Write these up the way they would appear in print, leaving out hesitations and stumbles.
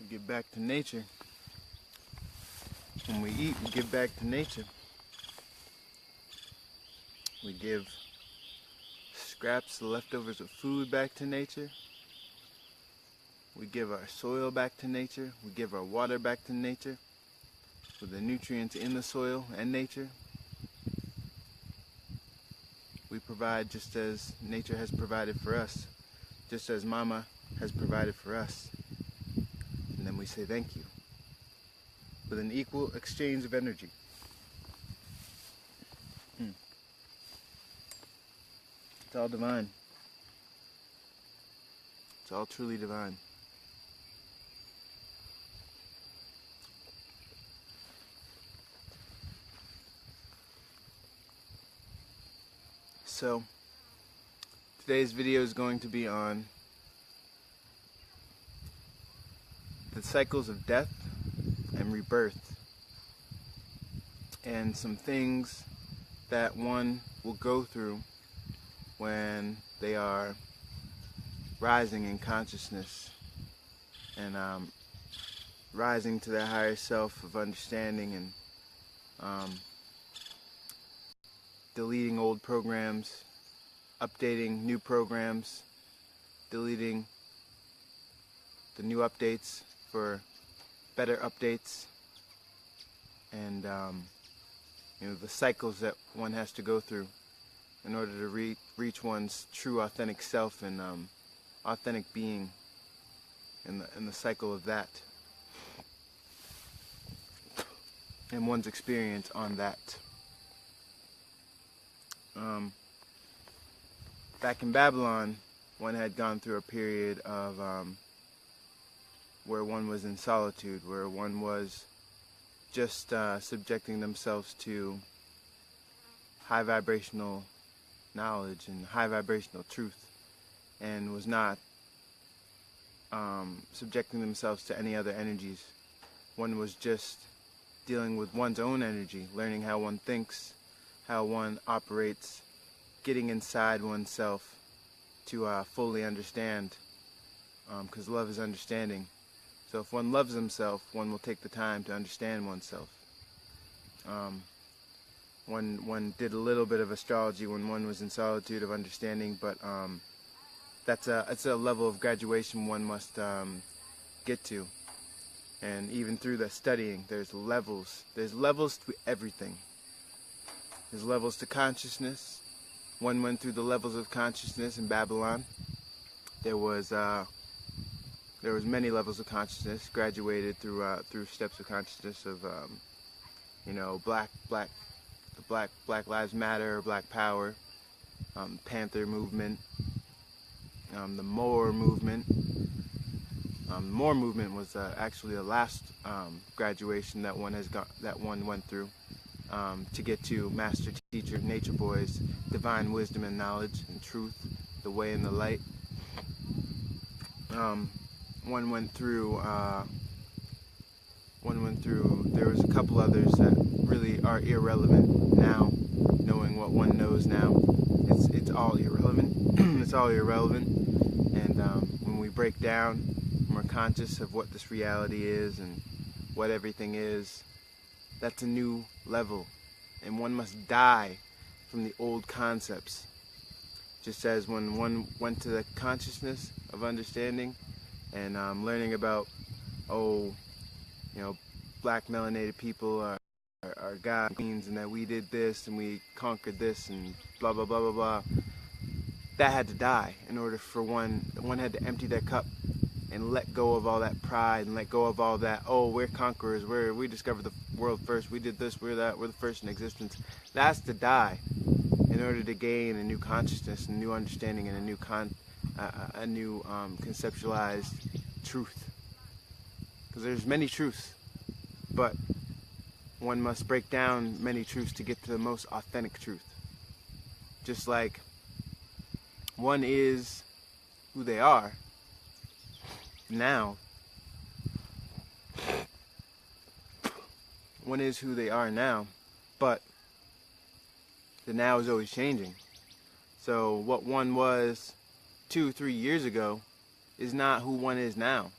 give back to nature. When we eat, we give back to nature. We give scraps, the leftovers of food back to nature. We give our soil back to nature. We give our water back to nature with the nutrients in the soil and nature. We provide just as nature has provided for us, just as Mama has provided for us. And then we say thank you with an equal exchange of energy. It's all divine. It's all truly divine. So, today's video is going to be on the cycles of death and rebirth, and some things that one will go through when they are rising in consciousness and rising to their higher self of understanding and deleting old programs, updating new programs, deleting the new updates for better updates, and the cycles that one has to go through in order to reach one's true authentic self and authentic being in the cycle of that, and one's experience on that. Back in Babylon, one had gone through a period of where one was in solitude, where one was just subjecting themselves to high vibrational knowledge and high vibrational truth, and was not subjecting themselves to any other energies. One was just dealing with one's own energy, learning how one thinks, how one operates, getting inside oneself to fully understand, because love is understanding. So if one loves himself, one will take the time to understand oneself. One did a little bit of astrology when one was in solitude of understanding, but that's a level of graduation one must get to. And even through the studying, there's levels. There's levels to everything. There's levels to consciousness. One went through the levels of consciousness in Babylon. There was many levels of consciousness, graduated through steps of consciousness of Black Lives Matter, Black Power, Panther movement, the More movement. The More movement was actually the last graduation that one went through. To get to Master Teacher, Nature Boy's divine wisdom and knowledge and truth, the way and the light. One went through, there was a couple others that really are irrelevant now, knowing what one knows now. It's all irrelevant. It's all irrelevant. And when we break down, when we're conscious of what this reality is and what everything is, that's a new level, and one must die from the old concepts. Just as when one went to the consciousness of understanding and learning about, black melanated people are God queens, and that we did this and we conquered this and blah blah blah blah blah. That had to die in order for one had to empty their cup and let go of all that pride and let go of all that, we're conquerors, we discovered the world first, we did this, we're that, we're the first in existence. That's to die in order to gain a new consciousness, a new understanding, and a new conceptualized truth. Because there's many truths, but one must break down many truths to get to the most authentic truth. Just like one is who they are now. One is who they are now, but the now is always changing. So what one was 2-3 years ago is not who one is now.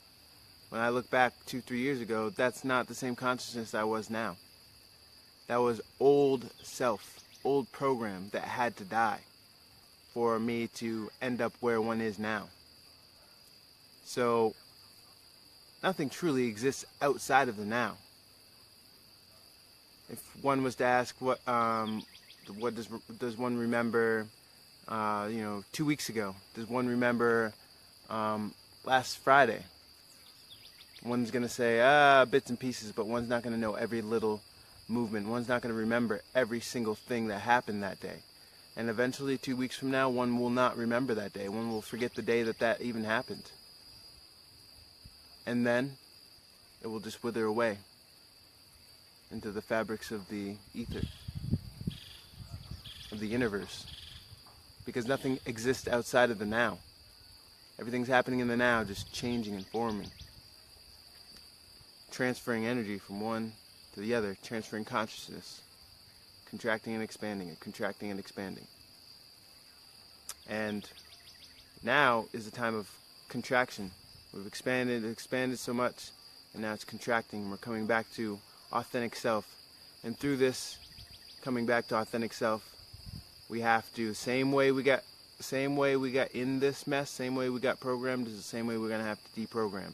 When I look back 2-3 years ago, that's not the same consciousness I was now. That was old self, old program that had to die for me to end up where one is now. So nothing truly exists outside of the now. If one was to ask what does one remember, 2 weeks ago? Does one remember last Friday? One's gonna say bits and pieces, but one's not gonna know every little movement. One's not gonna remember every single thing that happened that day. And eventually, 2 weeks from now, one will not remember that day. One will forget the day that even happened. And then it will just wither away into the fabrics of the ether, of the universe. Because nothing exists outside of the now. Everything's happening in the now, just changing and forming. Transferring energy from one to the other, transferring consciousness. Contracting and expanding, contracting and expanding. And now is the time of contraction. We've expanded so much, and now it's contracting. We're coming back to authentic self. And through this coming back to authentic self, we have to, same way we got in this mess, same way we got programmed, is the same way we're going to have to deprogram.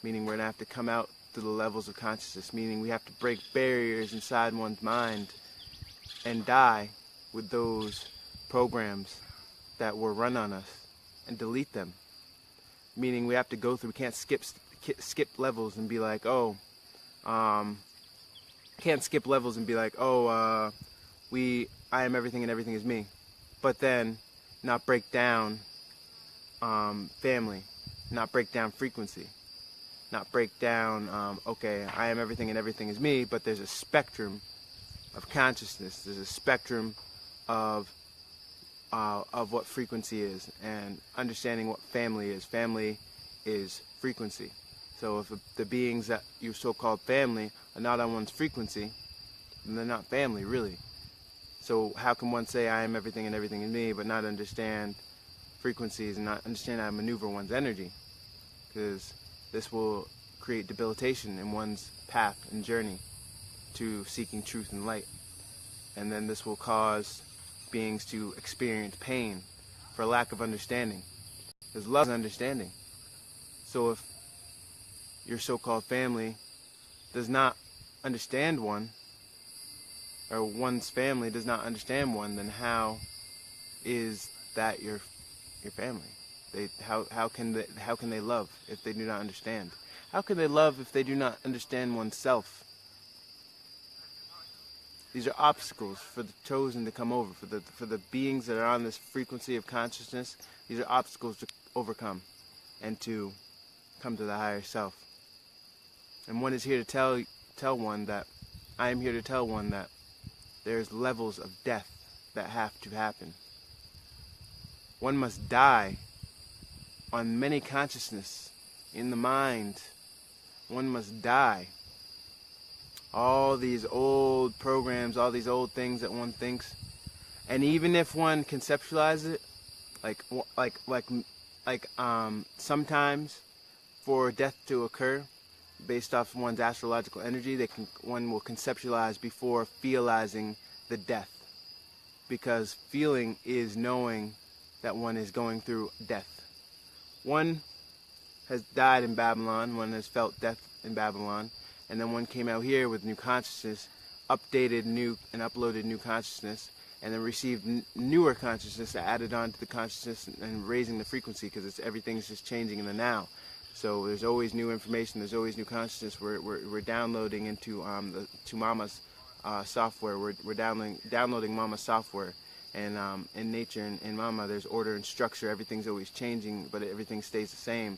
Meaning we're going to have to come out to the levels of consciousness, meaning we have to break barriers inside one's mind and die with those programs that were run on us and delete them. Meaning we have to go through, we can't skip levels and be like, can't skip levels and be like, I am everything and everything is me. But then not break down family, not break down frequency, not break down, I am everything and everything is me, but there's a spectrum of consciousness, there's a spectrum of what frequency is, and understanding what family is. Family is frequency. So if the beings that you so-called family are not on one's frequency, then they're not family, really. So how can one say I am everything and everything in me, but not understand frequencies and not understand how to maneuver one's energy? Because this will create debilitation in one's path and journey to seeking truth and light. And then this will cause beings to experience pain for lack of understanding. Because love is understanding. So if your so-called family does not understand one, or one's family does not understand one, then how is that your family? How can they love if they do not understand? How can they love if they do not understand oneself? These are obstacles for the chosen to come over, for the beings that are on this frequency of consciousness. These are obstacles to overcome and to come to the higher self. And one is here to tell one that I am here to tell one that there's levels of death that have to happen. One must die on many consciousness in the mind. One must die. All these old programs, all these old things that one thinks, and even if one conceptualizes it, like sometimes for death to occur, based off of one's astrological energy, one will conceptualize before feelizing the death, because feeling is knowing that one is going through death. One has died in Babylon, one has felt death in Babylon, and then one came out here with new consciousness, updated new and uploaded new consciousness, and then received newer consciousness that added on to the consciousness and raising the frequency, because everything's just changing in the now. So there's always new information, there's always new consciousness. We're downloading into to Mama's software. We're downloading Mama's software, and in nature and in Mama there's order and structure. Everything's always changing, but everything stays the same.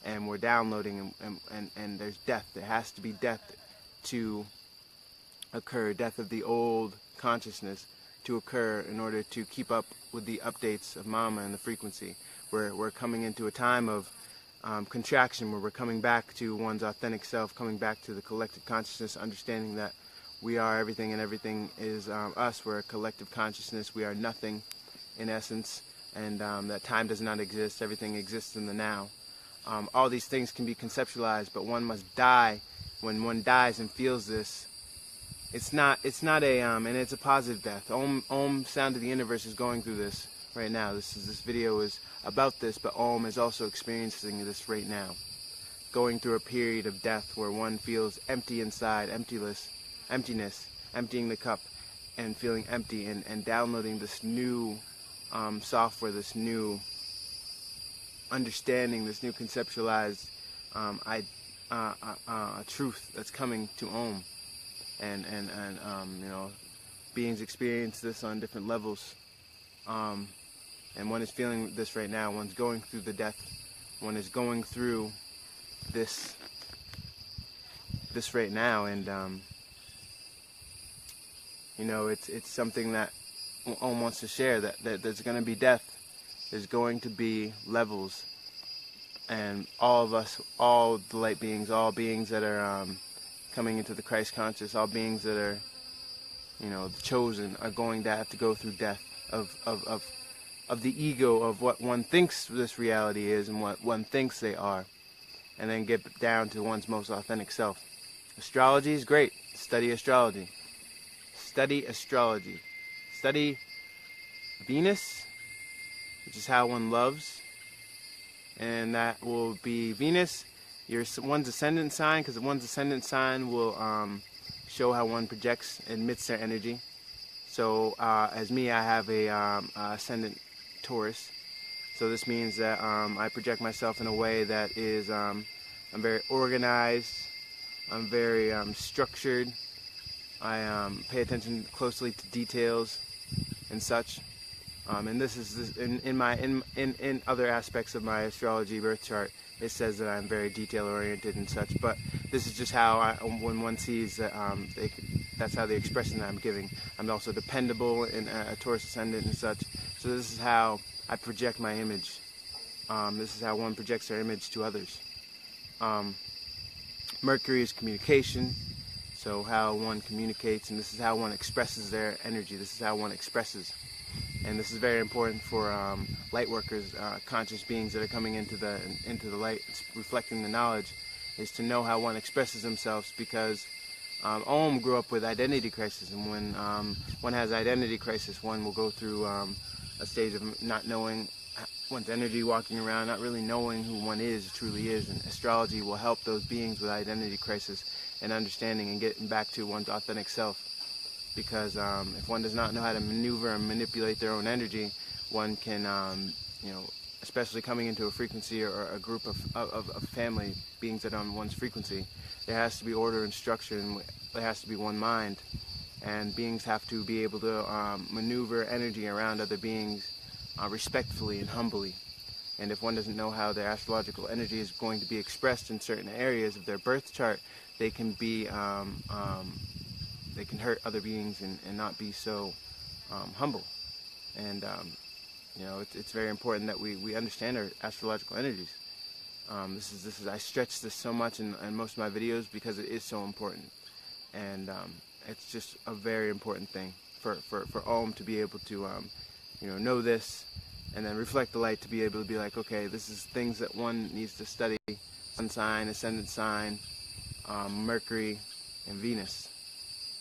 And we're downloading, and there's death. There has to be death to occur, death of the old consciousness to occur in order to keep up with the updates of Mama and the frequency. We're coming into a time of contraction, where we're coming back to one's authentic self, coming back to the collective consciousness, understanding that we are everything and everything is us. We're a collective consciousness. We are nothing in essence, and that time does not exist. Everything exists in the now. all these things can be conceptualized, but one must die. When one dies and feels this, it's not a and it's a positive death. Om Sound of the Universe is going through this right now. This video is about this, but Om is also experiencing this right now, going through a period of death where one feels empty inside, emptiness, emptying the cup and feeling empty, and downloading this new software, this new understanding, this new conceptualized truth that's coming to Om. And you know, beings experience this on different levels, and one is feeling this right now. One's going through the death. One is going through this right now, and you know, it's something that Om wants to share. That there's going to be death. There's going to be levels, and all of us, all the light beings, all beings that are coming into the Christ conscious, all beings that are, you know, the chosen, are going to have to go through death of the ego, of what one thinks this reality is and what one thinks they are, and then get down to one's most authentic self. Astrology is great. Study astrology. Study astrology. Study Venus, which is how one loves, and that will be Venus, one's ascendant sign, because one's ascendant sign will show how one projects, emits their energy. So as me, I have a ascendant Taurus, so this means that I project myself in a way that is, I'm very organized, I'm very structured, I pay attention closely to details and such. And this is in other aspects of my astrology birth chart. It says that I'm very detail oriented and such, but this is just how when one sees that, that's how the expression that I'm giving. I'm also dependable in a Taurus ascendant and such. So this is how I project my image. This is how one projects their image to others. Mercury is communication, so how one communicates, and this is how one expresses their energy. This is how one expresses. And this is very important for light workers, conscious beings that are coming into the light, reflecting the knowledge, is to know how one expresses themselves, because Om grew up with identity crisis, and when one has identity crisis, one will go through a stage of not knowing one's energy, walking around, not really knowing who one is, truly is, and astrology will help those beings with identity crisis and understanding and getting back to one's authentic self. Because if one does not know how to maneuver and manipulate their own energy, one can, you know, especially coming into a frequency or a group of family beings that are on one's frequency, there has to be order and structure, and there has to be one mind. And beings have to be able to maneuver energy around other beings respectfully and humbly. And if one doesn't know how their astrological energy is going to be expressed in certain areas of their birth chart, they can be they can hurt other beings and not be so humble. And you know, it's very important that we understand our astrological energies. This is I stretch this so much in most of my videos because it is so important, and it's just a very important thing for Om to be able to you know this, and then reflect the light to be able to be like, okay, this is things that one needs to study: sun sign, ascendant sign, Mercury, and Venus.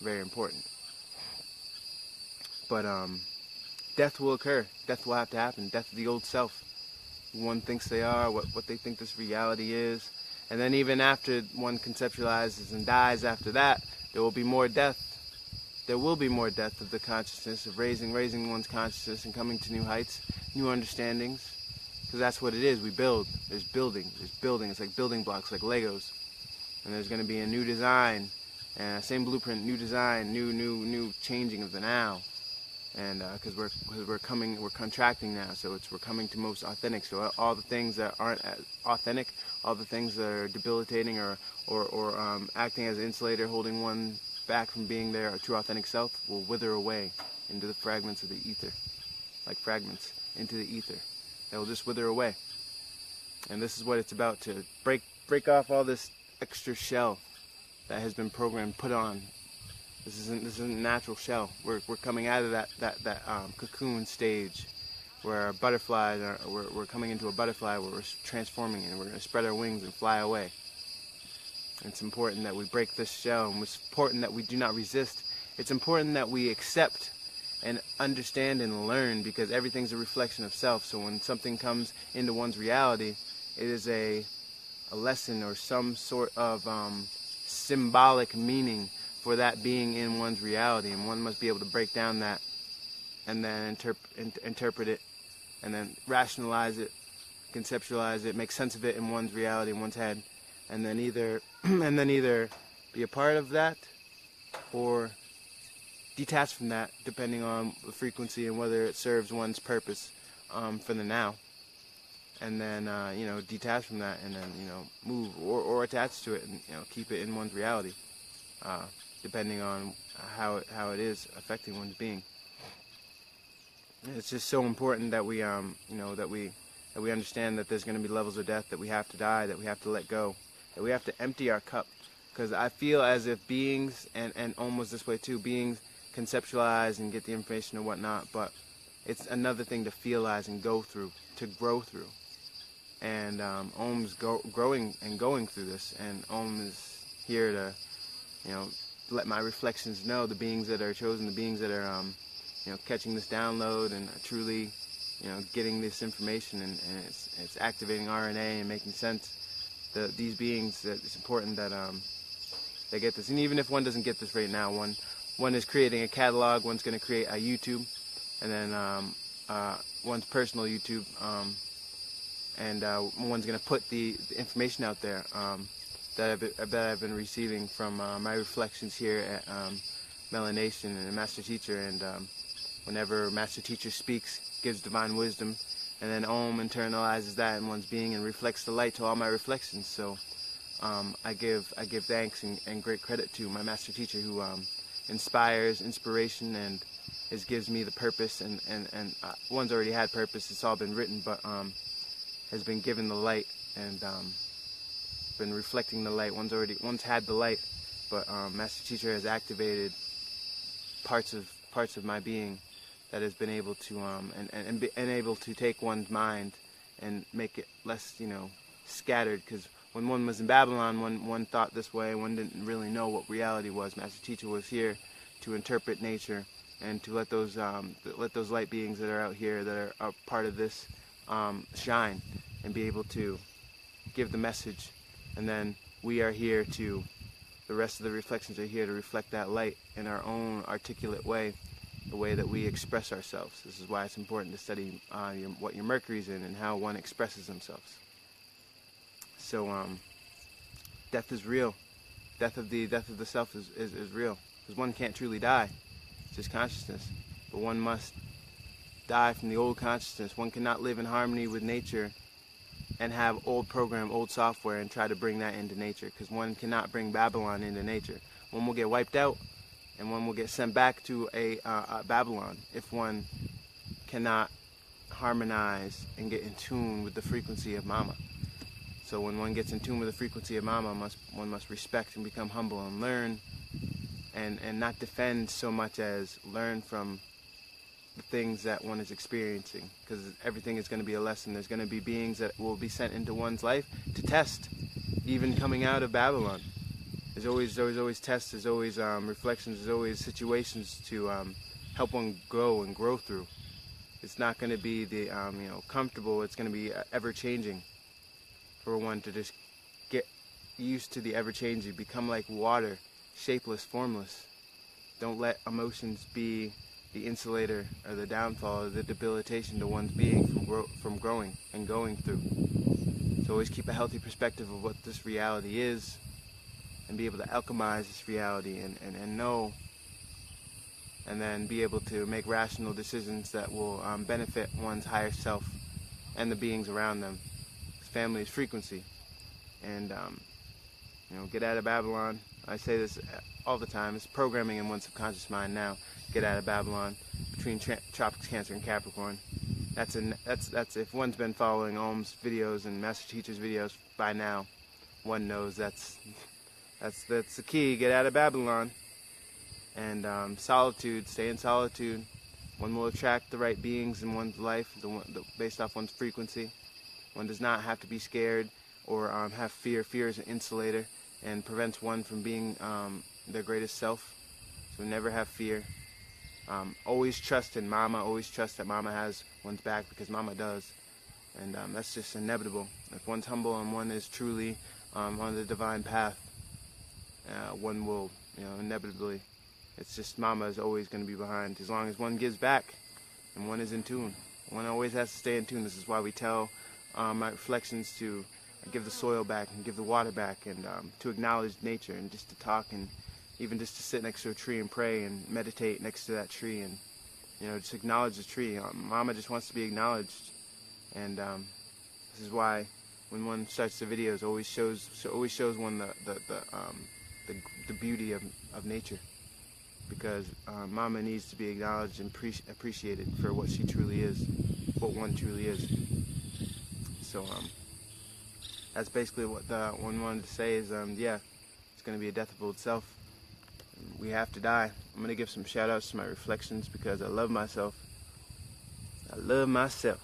Very important. But death will occur. Death will have to happen. Death of the old self. Who one thinks they are, what they think this reality is. And then even after one conceptualizes and dies after that, there will be more death. There will be more death of the consciousness, of raising one's consciousness and coming to new heights, new understandings. Because that's what it is. We build. There's building. It's like building blocks, like Legos. And there's going to be a new design. And same blueprint, new design, new changing of the now, and because we're contracting now, so we're coming to most authentic. So all the things that aren't authentic, all the things that are debilitating or acting as an insulator, holding one back from being their true authentic self, will wither away into the fragments of the ether, like fragments into the ether. They will just wither away. And this is what it's about, to break off all this extra shell that has been programmed, put on. This isn't a natural shell. We're coming out of that cocoon stage, We're butterflies. We're coming into a butterfly where we're transforming, and we're going to spread our wings and fly away. It's important that we break this shell, and it's important that we do not resist. It's important that we accept and understand and learn, because everything's a reflection of self. So when something comes into one's reality, it is a lesson or some sort of symbolic meaning for that being in one's reality, and one must be able to break down that and then interpret it, and then rationalize it, conceptualize it, make sense of it in one's reality, in one's head, and then either be a part of that or detach from that, depending on the frequency and whether it serves one's purpose for the now. And then detach from that, and then move or attach to it, and keep it in one's reality, depending on how it is affecting one's being. It's just so important that we that we understand that there's going to be levels of death, that we have to die, that we have to let go, that we have to empty our cup. Because I feel as if beings, and almost this way too, beings conceptualize and get the information and whatnot, but it's another thing to feelize and go through, to grow through. And Om's growing and going through this, and Om is here to let my reflections know, the beings that are chosen, the beings that are catching this download and truly getting this information, and it's activating RNA and making sense. These beings, that it's important that they get this. And even if one doesn't get this right now, one is creating a catalog, one's going to create a YouTube, and then one's personal YouTube, and one's going to put the information out there that I've been receiving from my reflections here at Melanation and Master Teacher. And whenever Master Teacher speaks, gives divine wisdom, and then Om internalizes that in one's being and reflects the light to all my reflections. So I give thanks and great credit to my Master Teacher, who inspires inspiration and gives me the purpose, and one's already had purpose. It's all been written, but has been given the light and been reflecting the light. One's had the light, but Master Teacher has activated parts of my being that has been able to and able to take one's mind and make it less scattered. Because when one was in Babylon, one thought this way, one didn't really know what reality was. Master Teacher was here to interpret nature and to let those light beings that are out here, that are part of this, shine and be able to give the message. And then we are here to, the rest of the reflections are here to reflect that light in our own articulate way, the way that we express ourselves. This is why it's important to study what your Mercury's in and how one expresses themselves. So death is real. Death of the self is real, because one can't truly die. It's just consciousness. But one must die from the old consciousness. One cannot live in harmony with nature and have old program, old software, and try to bring that into nature, because one cannot bring Babylon into nature. One will get wiped out, and one will get sent back to a Babylon if one cannot harmonize and get in tune with the frequency of Mama. So when one gets in tune with the frequency of Mama, one must respect and become humble and learn, and not defend so much as learn from the things that one is experiencing, because everything is going to be a lesson. There's going to be beings that will be sent into one's life to test, even coming out of Babylon. There's always tests, there's always reflections, there's always situations to help one grow and grow through. It's not going to be the comfortable. It's going to be ever changing, for one to just get used to the ever changing, become like water, shapeless, formless. Don't let emotions be the insulator or the downfall or the debilitation to one's being from growing and going through. So always keep a healthy perspective of what this reality is, and be able to alchemize this reality and know, and then be able to make rational decisions that will benefit one's higher self and the beings around them. Family is frequency, and get out of Babylon. I say this all the time. It's programming in one's subconscious mind now. Get out of Babylon, between Tropics, Cancer, and Capricorn. That's if one's been following Om's videos and Master Teacher's videos by now, one knows that's the key. Get out of Babylon. And solitude, stay in solitude, One will attract the right beings in one's life, based off one's frequency. One does not have to be scared or have fear. Fear is an insulator and prevents one from being their greatest self. So never have fear. Always trust in Mama. Always trust that Mama has one's back, because Mama does. And that's just inevitable. If one's humble and one is truly on the divine path, one will, inevitably. It's just Mama is always going to be behind, as long as one gives back and one is in tune. One always has to stay in tune. This is why we tell my reflections to give the soil back and give the water back, and to acknowledge nature, and just to talk, and even just to sit next to a tree and pray and meditate next to that tree, and just acknowledge the tree. Mama just wants to be acknowledged, and this is why when one starts the videos, always shows one the beauty of nature, because Mama needs to be acknowledged and appreciated for what she truly is, what one truly is. So that's basically what one wanted to say is, yeah, it's going to be a death of old self. We have to die. I'm going to give some shout outs to my reflections, because I love myself. I love myself.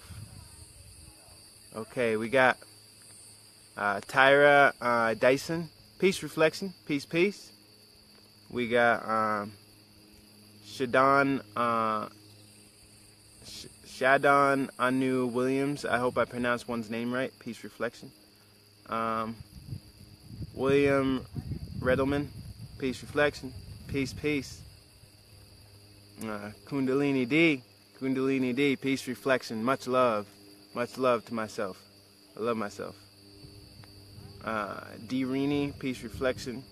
Okay, we got Tyra Dyson, peace reflection, peace, peace. We got Shadon Anu Williams. I hope I pronounced one's name right. Peace reflection. William Redelman. Peace reflection. Peace, peace. Kundalini D. Kundalini D. Peace reflection. Much love. Much love to myself. I love myself. D. Rini. Peace reflection.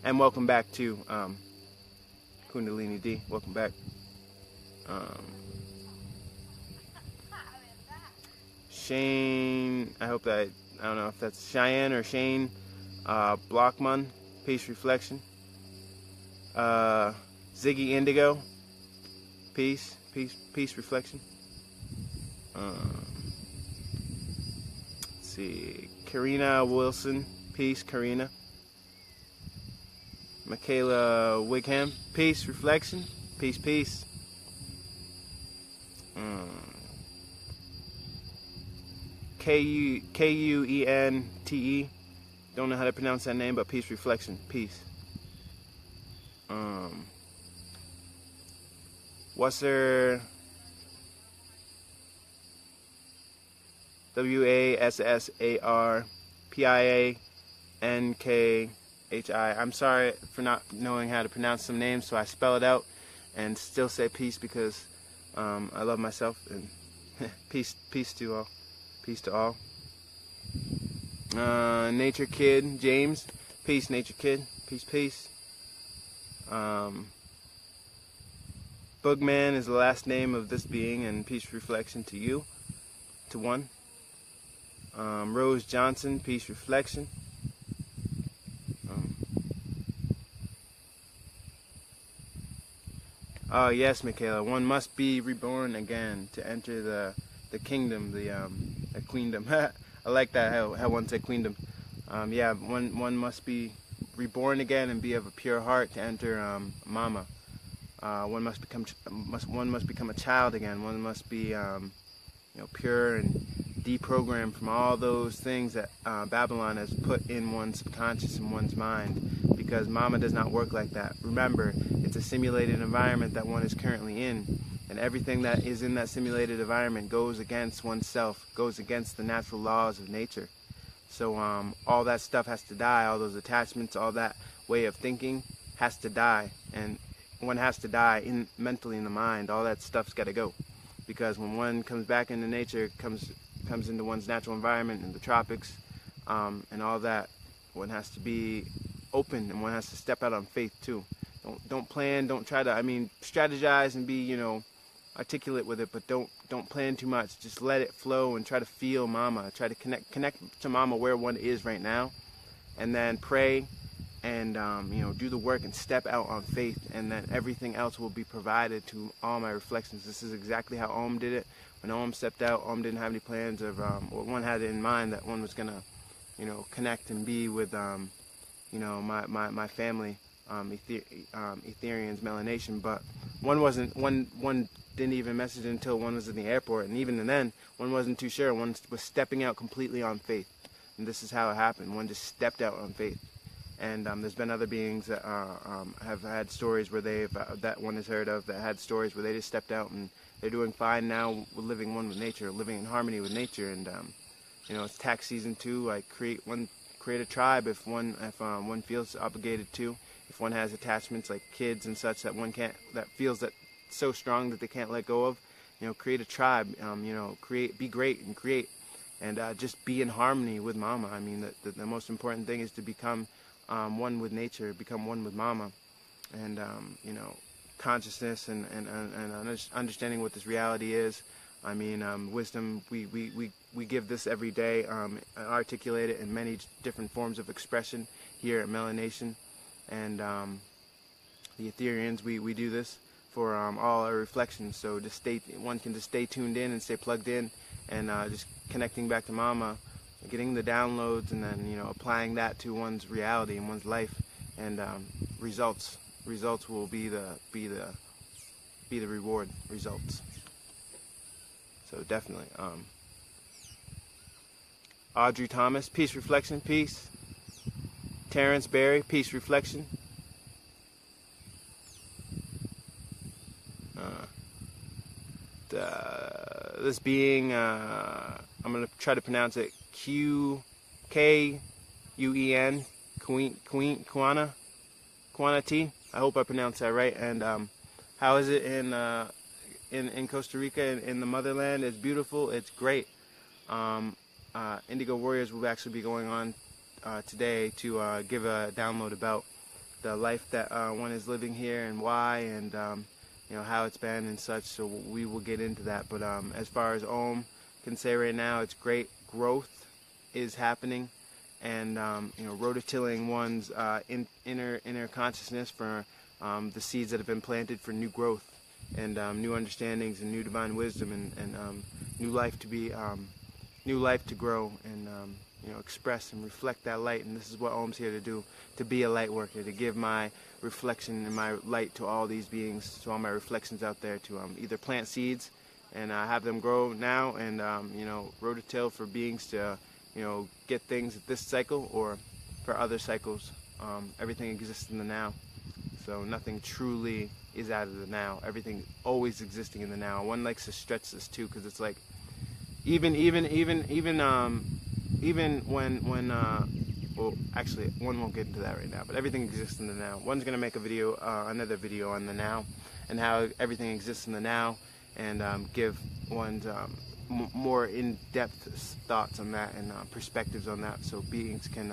And welcome back to Kundalini D. Welcome back. Shane, I don't know if that's Cheyenne or Shane Blockman, peace reflection. Ziggy Indigo, peace reflection. Let's see, Karina Wilson, peace, Karina. Michaela Wigham, peace reflection, peace. Kuente, don't know how to pronounce that name, but peace reflection, peace. Wasser, WASSARPIANKHI. I'm sorry for not knowing how to pronounce some names, so I spell it out and still say peace, because I love myself, and peace to all. Peace to all. Nature Kid James, peace, Nature Kid, peace. Boogman is the last name of this being, and peace reflection to you, to one. Rose Johnson, peace reflection. Oh yes, Michaela, one must be reborn again to enter the kingdom, the queendom. I like that, how one said queendom. Yeah, one must be reborn again and be of a pure heart to enter Mama. One must become a child again. One must be pure and deprogrammed from all those things that Babylon has put in one's subconscious and one's mind, because Mama does not work like that. Remember, it's a simulated environment that one is currently in, and everything that is in that simulated environment goes against oneself, goes against the natural laws of nature. So all that stuff has to die, all those attachments, all that way of thinking has to die, and one has to die mentally in the mind. All that stuff's got to go, because when one comes back into nature, comes into one's natural environment in the tropics, and all that, one has to be open, and one has to step out on faith too. Don't plan, don't try to, strategize and be, articulate with it, but don't plan too much. Just let it flow and try to feel Mama. Try to connect to Mama where one is right now, and then pray and do the work and step out on faith, and then everything else will be provided to all my reflections. This is exactly how Om did it. When Om stepped out, Om didn't have any plans of, one had it in mind that one was gonna, connect and be with, my family, Etherians, Melanation, but one didn't even message until one was in the airport, and even then, one wasn't too sure. One was stepping out completely on faith, and this is how it happened. One just stepped out on faith. And there's been other beings that have had stories where that one has heard of, that had stories where they just stepped out and they're doing fine now, living one with nature, living in harmony with nature. And it's tax season too. Like create a tribe if one feels obligated to. If one has attachments like kids and such that feels that so strong that they can't let go of, create a tribe. Be great and create, and just be in harmony with Mama. I mean, the most important thing is to become one with nature, become one with Mama, and consciousness and understanding what this reality is. I mean, wisdom. We give this every day, articulate it in many different forms of expression here at Melanation, and the Ethereans. We do this for all our reflections. So one can just stay tuned in and stay plugged in, and just connecting back to Mama, getting the downloads, and then applying that to one's reality and one's life, and results will be the reward. Results. So definitely. Audrey Thomas, peace reflection, peace. Terrence Berry, peace reflection. This being, I'm gonna try to pronounce it Queen, Quana T. I hope I pronounced that right. And how is it in Costa Rica, in the motherland? It's beautiful. It's great. Indigo Warriors will actually be going on today to give a download about the life that one is living here and why, and how it's been and such. So we will get into that. But as far as Om can say right now, it's great. Growth is happening, and rototilling one's inner consciousness for the seeds that have been planted for new growth and new understandings and new divine wisdom, and new life to grow, and express and reflect that light. And this is what Om's here to do, to be a light worker, to give my reflection and my light to all these beings, to all my reflections out there, to either plant seeds and have them grow now, and rototill for beings to get things at this cycle or for other cycles. Everything exists in the now, so nothing truly is out of the now. Everything always existing in the now. One likes to stretch this too, because it's like even when well, actually, one won't get into that right now, but everything exists in the now. One's gonna make a video, another video on the now, and how everything exists in the now, and give one's more in-depth thoughts on that, and perspectives on that, so beings can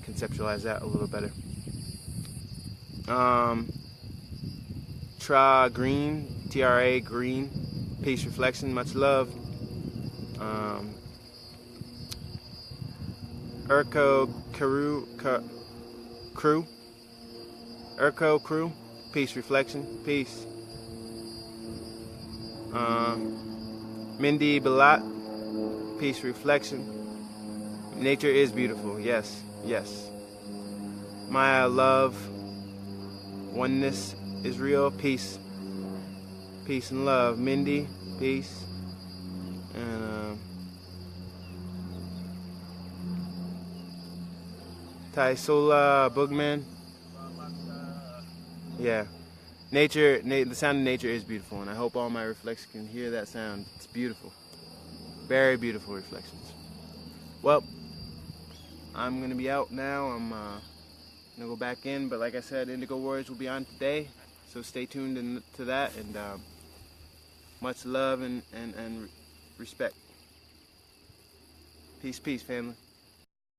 conceptualize that a little better. Tra Green, peace reflection, much love. Urko Crew, peace reflection, peace. Mindy Balat, peace reflection. Nature is beautiful, yes, yes. Maya love, oneness is real, peace. Peace and love. Mindy, peace. And Taisola Boogman. Yeah. Nature, the sound of nature is beautiful, and I hope all my reflections can hear that sound. It's beautiful. Very beautiful reflections. Well, I'm going to be out now. I'm going to go back in, but like I said, Indigo Warriors will be on today, so stay tuned to that, and much love and respect. Peace, peace, family.